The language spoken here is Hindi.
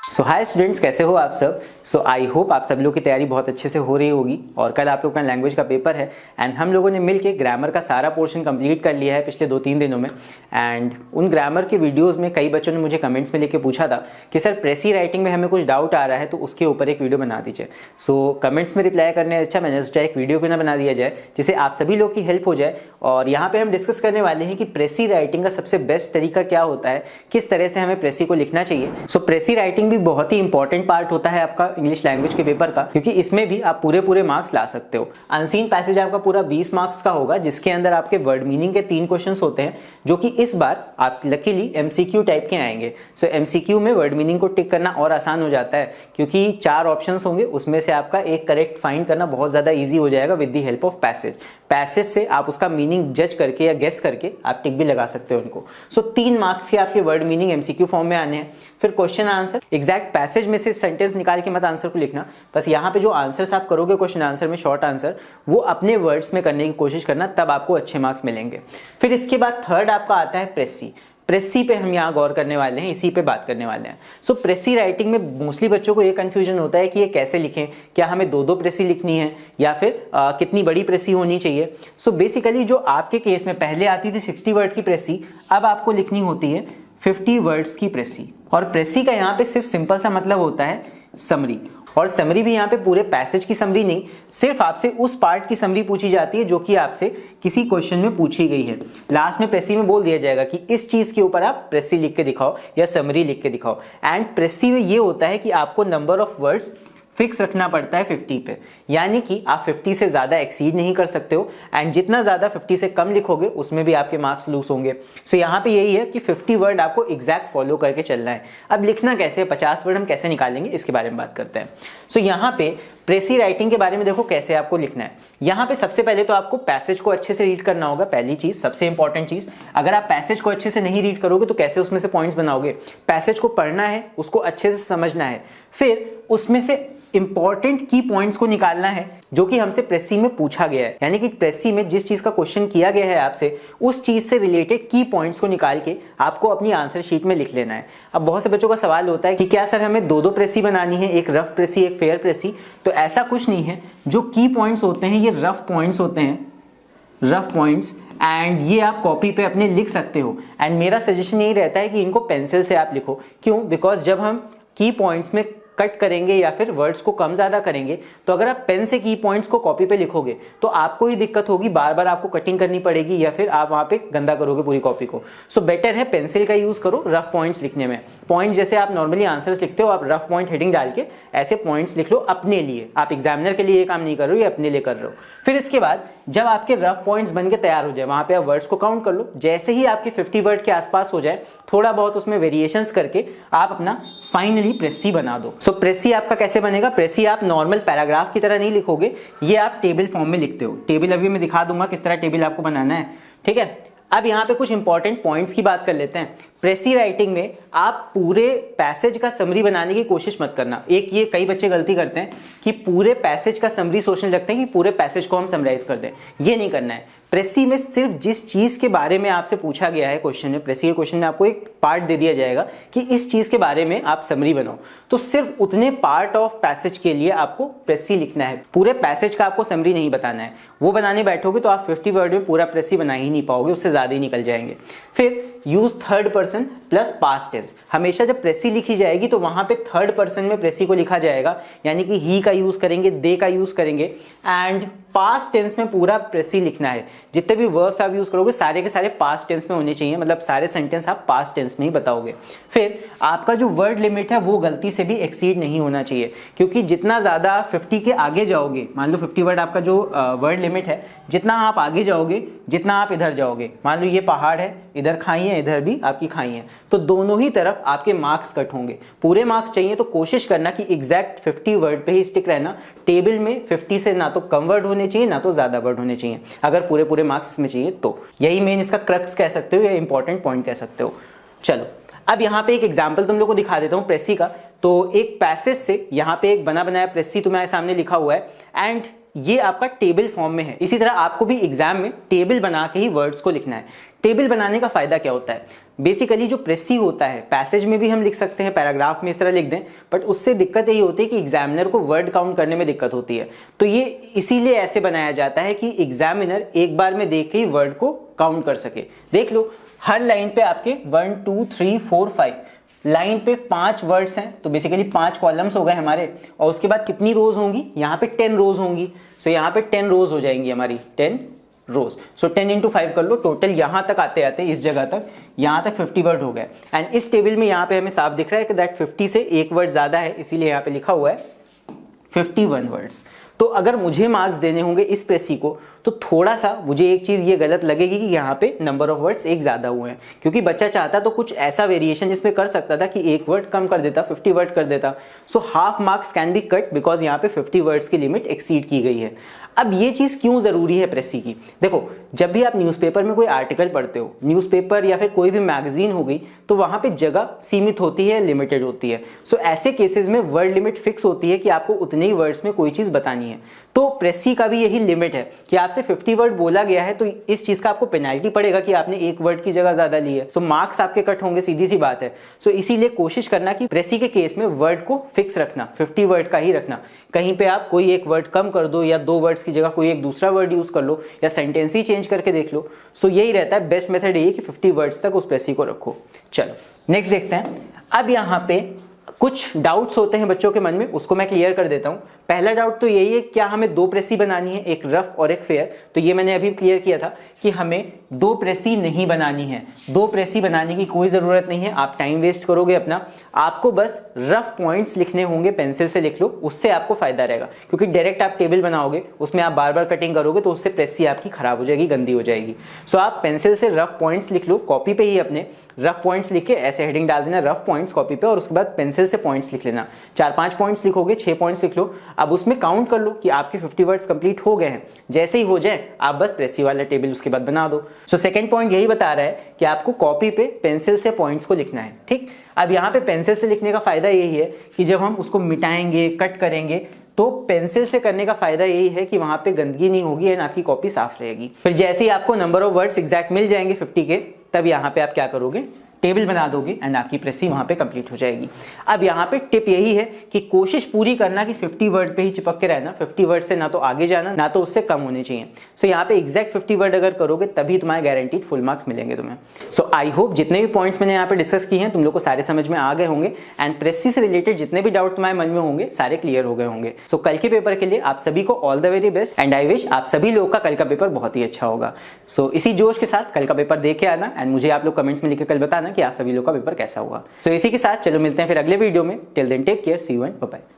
सो हाय स्टूडेंट्स, कैसे हो आप सब। आई होप आप सब लोग की तैयारी बहुत अच्छे से हो रही होगी और कल आप लोग का लैंग्वेज का पेपर है एंड हम लोगों ने मिलके ग्रामर का सारा पोर्शन कंप्लीट कर लिया है पिछले 2-3 दिनों में। एंड उन ग्रामर के वीडियोस में कई बच्चों ने मुझे कमेंट्स में लेके पूछा था कि सर प्रेसी राइटिंग में हमें कुछ डाउट आ रहा है तो उसके ऊपर एक वीडियो बना दीजिए। कमेंट्स में रिप्लाई करने अच्छा मैंने सोचा एक वीडियो क्यों ना बना दिया जाए जिससे आप सभी लोग की हेल्प हो जाए। और यहाँ पे हम डिस्कस करने वाले हैं कि प्रेसी राइटिंग का सबसे बेस्ट तरीका क्या होता है, किस तरह से हमें प्रेसी को लिखना चाहिए। प्रेसी राइटिंग भी बहुत ही इंपॉर्टेंट पार्ट होता है आपका इंग्लिश लैंग्वेज के पेपर का, क्योंकि इसमें भी आप पूरे मार्क्स ला सकते हो। अनसीन पैसेज आपका पूरा 20 मार्क्स का होगा जिसके अंदर आपके वर्ड मीनिंग के 3 क्वेश्चंस होते हैं जो कि इस बार आप लकीली एमसीक्यू टाइप के आएंगे। एमसीक्यू में वर्ड मीनिंग को टिक करना और आसान हो जाता है क्योंकि 4 ऑप्शंस होंगे, उसमें से आपका एक करेक्ट फाइंड करना बहुत ज्यादा ईजी हो जाएगा with the help of passage से आप उसका मीनिंग जज करके या गेस करके आप टिक भी लगा सकते हो उनको। 3 मार्क्स के आपके वर्ड मीनिंग एमसीक्यू फॉर्म में आने हैं। फिर क्वेश्चन आंसर, एग्जैक्ट पैसेज में से सेंटेंस निकाल के मत आंसर को लिखना, बस यहाँ पे जो आंसर्स आप करोगे क्वेश्चन आंसर में शॉर्ट आंसर वो अपने वर्ड्स में करने की कोशिश करना, तब आपको अच्छे मार्क्स मिलेंगे। फिर इसके बाद थर्ड आपका आता है प्रेसी पे हम यहाँ गौर करने वाले हैं, इसी पे बात करने वाले हैं। प्रेसी राइटिंग में मोस्टली बच्चों को ये कंफ्यूजन होता है कि ये कैसे लिखें, क्या हमें 2-2 प्रेसी लिखनी है या फिर कितनी बड़ी प्रेसी होनी चाहिए। बेसिकली जो आपके केस में पहले आती थी 60 वर्ड की प्रेसी, अब आपको लिखनी होती है 50 वर्ड्स की प्रेसी। और प्रेसी का यहाँ पे सिर्फ सिंपल सा मतलब होता है समरी, और समरी भी यहाँ पे पूरे पैसेज की समरी नहीं, सिर्फ आपसे उस पार्ट की समरी पूछी जाती है जो कि आपसे किसी क्वेश्चन में पूछी गई है। लास्ट में प्रेसी में बोल दिया जाएगा कि इस चीज के ऊपर आप प्रेसी लिख के दिखाओ या समरी लिख के दिखाओ। एंड प्रेसी में ये होता है कि आपको नंबर ऑफ वर्ड्स फिक्स रखना पड़ता है 50 पे, यानी कि आप 50 से ज्यादा एक्सीड नहीं कर सकते हो एंड जितना ज्यादा 50 से कम लिखोगे उसमें भी आपके मार्क्स लूज होंगे। यहाँ पे यही है कि 50 वर्ड आपको एग्जैक्ट फॉलो करके चलना है। अब लिखना कैसे, 50 वर्ड हम कैसे निकालेंगे इसके बारे में बात करते हैं। यहाँ पे प्रेसी राइटिंग के बारे में देखो कैसे आपको लिखना है। यहाँ पे सबसे पहले तो आपको पैसेज को अच्छे से रीड करना होगा, पहली चीज, सबसे इंपॉर्टेंट चीज। अगर आप पैसेज को अच्छे से नहीं रीड करोगे तो कैसे उसमें से पॉइंट्स बनाओगे। पैसेज को पढ़ना है, उसको अच्छे से समझना है, फिर उसमें से इंपॉर्टेंट की पॉइंट्स को निकालना है जो कि हमसे प्रेसी में पूछा गया है, यानी कि प्रेसी में जिस चीज का क्वेश्चन किया गया है आपसे उस चीज से रिलेटेड की पॉइंट्स को निकाल के आपको अपनी आंसर शीट में लिख लेना है। अब बहुत से बच्चों का सवाल होता है कि क्या सर हमें 2-2 प्रेसी बनानी है, एक रफ प्रेसी एक फेयर प्रेसी। तो ऐसा कुछ नहीं है, जो की पॉइंट्स होते हैं ये रफ पॉइंट्स होते हैं, रफ पॉइंट्स, एंड ये आप कॉपी पे अपने लिख सकते हो। एंड मेरा सजेशन यही रहता है कि इनको पेंसिल से आप लिखो। क्यों? बिकॉज जब हम की पॉइंट्स में कट करेंगे या फिर वर्ड्स को कम ज्यादा करेंगे तो अगर आप पेन से की पॉइंट्स को कॉपी पे लिखोगे तो आपको ही दिक्कत होगी, बार बार आपको कटिंग करनी पड़ेगी या फिर आप वहां पे गंदा करोगे पूरी कॉपी को। बेटर है पेंसिल का यूज करो रफ पॉइंट्स लिखने में। पॉइंट जैसे आप नॉर्मली आंसर्स लिखते हो, आप रफ पॉइंट हेडिंग डाल के ऐसे पॉइंट्स लिख लो अपने लिए। आप एग्जामिनर के लिए ये काम नहीं कर रहे हो, ये अपने लिए कर रहे हो। फिर इसके बाद जब आपके रफ पॉइंट्स बन के तैयार हो जाए वहां पे आप वर्ड्स को काउंट कर लो। जैसे ही आपके 50 वर्ड के आसपास हो जाए, थोड़ा बहुत उसमें वेरिएशंस करके आप अपना फाइनली प्रेसी बना दो। प्रेसी आपका कैसे बनेगा? प्रेसी आप नॉर्मल पैराग्राफ की तरह नहीं लिखोगे, ये आप टेबल फॉर्म में लिखते हो। टेबल अभी मैं दिखा दूंगा किस तरह टेबल आपको बनाना है, ठीक है। अब यहाँ पे कुछ इंपॉर्टेंट पॉइंट्स की बात कर लेते हैं। प्रेसी राइटिंग में आप पूरे पैसेज का समरी बनाने की कोशिश मत करना। एक ये कई बच्चे गलती करते हैं कि पूरे पैसेज का समरी सोचने लगते हैं कि पूरे पैसेज को हम समराइज कर दें, ये नहीं करना है। प्रेसी में सिर्फ जिस चीज के बारे में आपसे पूछा गया है क्वेश्चन में, प्रेसी के क्वेश्चन में आपको एक पार्ट दे दिया जाएगा कि इस चीज के बारे में आप समरी बनाओ, तो सिर्फ उतने पार्ट ऑफ पैसेज के लिए आपको प्रेसी लिखना है। पूरे पैसेज का आपको समरी नहीं बताना है। वो बनाने बैठोगे तो आप 50 वर्ड में पूरा प्रेसी बना ही नहीं पाओगे, उससे ज्यादा ही निकल जाएंगे। फिर use third person plus past tense. हमेशा जब प्रेसी लिखी जाएगी तो वहां पे थर्ड पर्सन में प्रेसी को लिखा जाएगा, यानी कि ही का यूज करेंगे, दे का यूज करेंगे, एंड पास्ट टेंस में पूरा प्रेसी लिखना है। जितने भी वर्ब्स आप यूज करोगे सारे के सारे पास्ट टेंस में होने चाहिए, मतलब सारे सेंटेंस आप पास्ट टेंस में ही बताओगे। फिर आपका जो वर्ड लिमिट है वो गलती से भी एक्सीड नहीं होना चाहिए, क्योंकि जितना ज्यादा आप 50 के आगे जाओगे, मान लो 50 वर्ड आपका जो वर्ड लिमिट है, जितना आप आगे जाओगे जितना आप इधर जाओगे, मान लो ये पहाड़ है, इधर खाई है, इधर भी आपकी खाई है, तो दोनों ही तरफ आपके मार्क्स कट होंगे। पूरे मार्क्स चाहिए तो कोशिश करना कि एग्जैक्ट 50 वर्ड पे ही स्टिक रहना। टेबल में 50 से ना तो कम वर्ड होने चाहिए ना तो ज्यादा वर्ड होने चाहिए, अगर पूरे मार्क्स इसमें चाहिए तो। यही मेन इसका क्रक्स कह सकते हो या इंपॉर्टेंट पॉइंट कह सकते हो। चलो अब यहाँ पे एक एग्जाम्पल तुम लोग को दिखा देता हूँ प्रेसी का। तो एक पैसेज से यहाँ पे एक बना बनाया प्रेसी तुम्हारे सामने लिखा हुआ है एंड ये आपका टेबल फॉर्म में है। इसी तरह आपको भी एग्जाम में टेबल बना के ही वर्ड्स को लिखना है। टेबल बनाने का फायदा क्या होता है? बेसिकली जो प्रेसी होता है, पैसेज में भी हम लिख सकते हैं, पैराग्राफ में इस तरह लिख दें, बट उससे दिक्कत यही होती है कि एग्जामिनर को वर्ड काउंट करने में दिक्कत होती है। तो ये इसीलिए ऐसे बनाया जाता है कि एग्जामिनर एक बार में देख के ही वर्ड को काउंट कर सके। देख लो, हर लाइन पे आपके 1 2 3 4 5 लाइन पे 5 वर्ड्स हैं, तो बेसिकली 5 कॉलम्स हो गए हमारे। और उसके बाद कितनी रोज होंगी? यहाँ पे 10 रोज होंगी। सो यहाँ पे 10 रोज हो जाएंगी हमारी, 10 रोज। सो 10 × 5 कर लो, टोटल यहां तक आते आते इस जगह तक, यहां तक 50 वर्ड हो गए। एंड इस टेबल में यहाँ पे हमें साफ दिख रहा है कि दैट 50 से एक वर्ड ज्यादा है, इसीलिए यहाँ पे लिखा हुआ है 51 वर्ड्स। तो अगर मुझे मार्क्स देने होंगे इस प्रेसी को, तो थोड़ा सा मुझे एक चीज ये गलत लगेगी कि यहाँ पे नंबर ऑफ वर्ड्स एक ज्यादा हुए हैं, क्योंकि बच्चा चाहता तो कुछ ऐसा वेरिएशन जिसमें कर सकता था कि एक वर्ड कम कर देता, 50 वर्ड कर देता। So half marks can be cut because यहाँ पे 50 वर्ड्स की लिमिट एक्सीड की गई है। अब ये चीज क्यों जरूरी है प्रेसी की? देखो, जब भी आप न्यूज़पेपर में कोई आर्टिकल पढ़ते हो, न्यूज़पेपर या फिर कोई भी मैगजीन हो गई, तो वहां पे जगह सीमित होती है, लिमिटेड होती है। सो ऐसे केसेस में वर्ड लिमिट फिक्स होती है कि आपको उतने ही वर्ड्स में कोई चीज बतानी है। तो प्रेसी का भी यही लिमिट है कि आपसे 50 वर्ड बोला गया है, तो इस चीज का आपको पेनाल्टी पड़ेगा कि आपने एक वर्ड की जगह ज्यादा ली है। सो मार्क्स आपके कट होंगे, सीधी सी बात है। सो इसीलिए कोशिश करना कि प्रेसी के केस में वर्ड को फिक्स रखना, 50 वर्ड का ही रखना। कहीं पे आप कोई एक वर्ड कम कर दो या 2 वर्ड्स की जगह कोई एक दूसरा वर्ड यूज कर लो या सेंटेंस ही चेंज करके देख लो। सो यही रहता है, बेस्ट मेथड यही कि 50 वर्ड्स तक उस प्रेसी को रखो। चलो नेक्स्ट देखते हैं। अब यहाँ पे कुछ डाउट्स होते हैं बच्चों के मन में, उसको मैं क्लियर कर देता हूं। पहला डाउट तो यही है, क्या हमें 2 प्रेसी बनानी है, एक रफ और एक फेयर? तो ये मैंने अभी क्लियर किया था कि हमें 2 प्रेसी नहीं बनानी है। 2 प्रेसी बनाने की कोई जरूरत नहीं है, आप टाइम वेस्ट करोगे अपना। आपको बस रफ पॉइंट्स लिखने होंगे, पेंसिल से लिख लो, उससे आपको फायदा रहेगा। क्योंकि डायरेक्ट आप टेबल बनाओगे, उसमें आप बार बार कटिंग करोगे, तो उससे प्रेसी आपकी खराब हो जाएगी, गंदी हो जाएगी। सो आप पेंसिल से रफ पॉइंट्स लिख लो, कॉपी पे ही अपने रफ पॉइंट्स लिख के ऐसे हेडिंग डाल देना, रफ पॉइंट्स कॉपी पे, और उसके बाद पेंसिल से पॉइंट्स लिख लेना। 4-5 पॉइंट्स लिखोगे, 6 पॉइंट्स लिख लो। अब उसमें काउंट कर लो कि आपके 50 वर्ड्स कंप्लीट हो गए हैं। जैसे ही हो जाए आप बस प्रेसी वाला टेबल उसके बाद बना दो। सो सेकंड पॉइंट यही बता रहा है कि आपको कॉपी पे पेंसिल से पॉइंट्स को लिखना है, ठीक। अब यहाँ पे पेंसिल से लिखने का फायदा यही है कि जब हम उसको मिटाएंगे, कट करेंगे, तो पेंसिल से करने का फायदा यही है कि वहां पे गंदगी नहीं होगी एंड आपकी कॉपी साफ रहेगी। फिर जैसे ही आपको नंबर ऑफ वर्ड्स एग्जैक्ट मिल जाएंगे 50 के, तब यहाँ पे आप क्या करोगे, टेबल बना दोगे एंड आपकी प्रेसी वहां पे कंप्लीट हो जाएगी। अब यहाँ पे टिप यही है कि कोशिश पूरी करना कि 50 वर्ड पे ही चिपक के रहना, 50 वर्ड से ना तो आगे जाना ना तो उससे कम होने चाहिए। सो यहाँ पे एग्जैक्ट 50 वर्ड अगर करोगे तभी तुम्हारे गारंटीड फुल मार्क्स मिलेंगे तुम्हें। सो आई होप जितने भी पॉइंट्स मैंने यहाँ पे डिस्कस किए हैं तुम लोग को सारे समझ में आ गए होंगे एंड प्रेसी से रिलेटेड जितने भी डाउट तुम्हारे मन में होंगे सारे क्लियर हो गए होंगे। सो कल के पेपर के लिए आप सभी को all the very best and I wish आप सभी लोगों का कल का पेपर बहुत ही अच्छा होगा। सो इसी जोश के साथ कल का पेपर देख के आना एंड मुझे आप लोग कमेंट्स में लिख के कल बताना कि आप सभी लोग का पेपर कैसा हुआ। सो इसी के साथ चलो मिलते हैं फिर अगले वीडियो में। Till then take care, see you and bye bye.